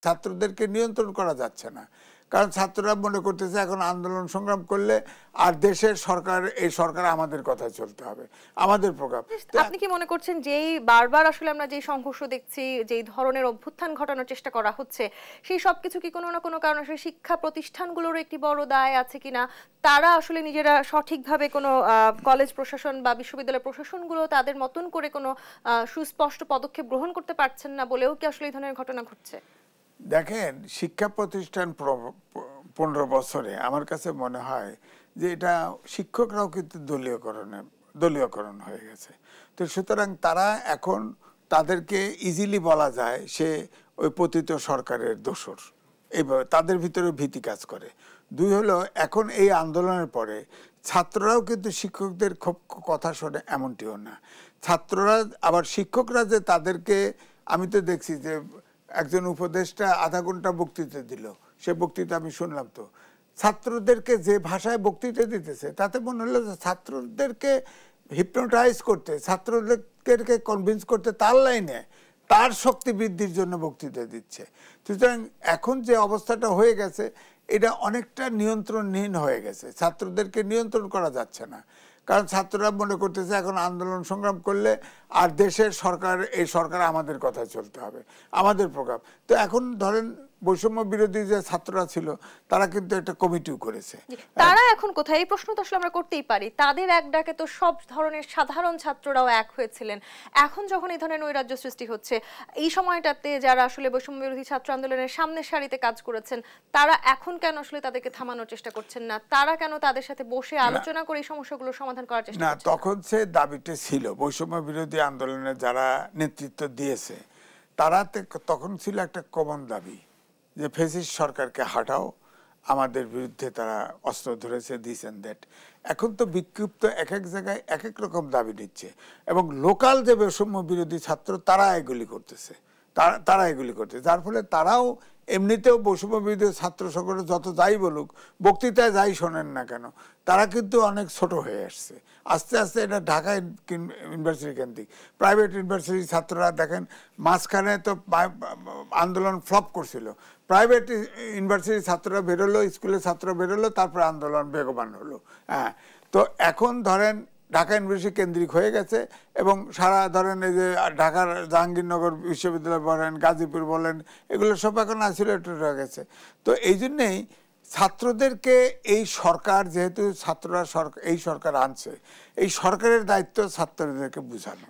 ছাত্রদেরকে নিয়ন্ত্রণ করা যাচ্ছে না, কারণ ছাত্ররা মনে করতেছে এখন আন্দোলন সংগ্রাম করলে আর দেশের সরকার, এই সরকার আমাদের কথায় চলতে হবে, আমাদের প্রোগ্রাম। আপনি কি মনে করছেন যেই বারবার আসলে আমরা যেই সংঘর্ষ দেখছি, যেই ধরনের অভ্যুত্থান ঘটানোর চেষ্টা করা হচ্ছে, সেই সবকিছু কি কোনো না কোনো কারণে আসলে শিক্ষা প্রতিষ্ঠানগুলোর একটি বড় দায় আছে কিনা? তারা আসলে নিজেরা সঠিকভাবে কোনো কলেজ প্রশাসন বা বিশ্ববিদ্যালয় প্রশাসনগুলো তাদের মতন করে কোনো সুস্পষ্ট পদক্ষেপ গ্রহণ করতে পারছেন না বলেও কি আসলে এই ধরনের ঘটনা ঘটছে? দেখেন, শিক্ষা প্রতিষ্ঠান 15 বছরে আমার কাছে মনে হয় যে এটা শিক্ষকরাও কিন্তু দলীয়করণ হয়ে গেছে। তো সুতরাং তারা এখন, তাদেরকে ইজিলি বলা যায় সে ওই পতিত সরকারের দোসর, এইভাবে তাদের ভিতরে ভীতি কাজ করে। দুই হলো, এখন এই আন্দোলনের পরে ছাত্ররাও কিন্তু শিক্ষকদের খুব কথা শোনে এমনটিও না। ছাত্ররা আবার শিক্ষকরা যে তাদেরকে, আমি তো দেখছি যে একজন উপদেষ্টা আধা ঘন্টা বক্তৃতা দিল, সে বক্তৃতা আমি শুনলাম। তো ছাত্রদেরকে যে ভাষায় বক্তৃতা দিতেছে তাতে মনে হলো যে ছাত্রদেরকে হিপনোটাইজ করতে, ছাত্রদেরকে কনভিন্স করতে তার লাইনে, তার শক্তি বৃদ্ধির জন্য বক্তৃতা দিচ্ছে। সুতরাং এখন যে অবস্থাটা হয়ে গেছে এটা অনেকটা নিয়ন্ত্রণহীন হয়ে গেছে, ছাত্রদেরকে নিয়ন্ত্রণ করা যাচ্ছে না, কারণ ছাত্ররা মনে করতেছে এখন আন্দোলন সংগ্রাম করলে আর দেশের সরকার, এই সরকার আমাদের কথায় চলতে হবে, আমাদের প্রোগ্রাম। তো এখন ধরেন বৈষম্য বিরোধী যে ছাত্ররা ছিল তারা কিন্তু একটা কমিটিও করেছে। তারা এখন কোথায়, এই প্রশ্ন তো আসলে আমরা করতেই পারি। তাদের এক ডাকে তো সব ধরনের সাধারণ ছাত্ররাও এক হয়েছিলেন। এখন যখন এই ধরনের নৈরাজ্য সৃষ্টি হচ্ছে, এই সময়টাতে যারা আসলে বৈষম্য বিরোধী ছাত্র আন্দোলনের সামনের সারিতে কাজ করেছেন, তারা এখন কেন আসলে তাদেরকে থামানোর চেষ্টা করছেন না? তারা কেন তাদের সাথে বসে আলোচনা করে এই সমস্যাগুলো সমাধান করার চেষ্টা করছেন না? তখন সে দাবিটা ছিল, বৈষম্য বিরোধী আন্দোলনে যারা নেতৃত্ব দিয়েছে তারা তখন ছিল একটা কমন দাবি যে ফ্যাসিস্ট সরকারকে হাঁটাও, আমাদের বিরুদ্ধে তারা অস্ত্র ধরেছে, দিস এন্ড দ্যাট। এখন তো বিক্ষিপ্ত এক এক জায়গায় এক এক রকম দাবি নিচ্ছে, এবং লোকাল যে বৈষম্য বিরোধী ছাত্র তারা এগুলি করতেছে, যার ফলে তারাও এমনিতেও বৈষম্য বিরোধী ছাত্র সংগঠন যত যাই বলুক, বক্তৃতায় যাই শোনেন না কেন, তারা কিন্তু অনেক ছোট হয়ে আসছে। আস্তে আস্তে এটা ঢাকা ইউনিভার্সিটি কেন্দ্রিক, প্রাইভেট ইউনিভার্সিটি ছাত্ররা দেখেন মাঝখানে তো আন্দোলন ফ্লপ করছিল, প্রাইভেট ইউনিভার্সিটির ছাত্ররা বেরোলো, স্কুলের ছাত্ররা বেরোলো, তারপরে আন্দোলন বেগবান হলো। হ্যাঁ, তো এখন ধরেন ঢাকা ইউনিভার্সিটি কেন্দ্রিক হয়ে গেছে, এবং সারা ধরেন এই যে ঢাকার জাহাঙ্গীরনগর বিশ্ববিদ্যালয় বলেন, গাজীপুর বলেন, এগুলো সব এখন আইসোলেটেড হয়ে গেছে। তো এই জন্যেই ছাত্রদেরকে এই সরকার, যেহেতু ছাত্ররা এই সরকার আনছে, এই সরকারের দায়িত্ব ছাত্রদেরকে বোঝানো।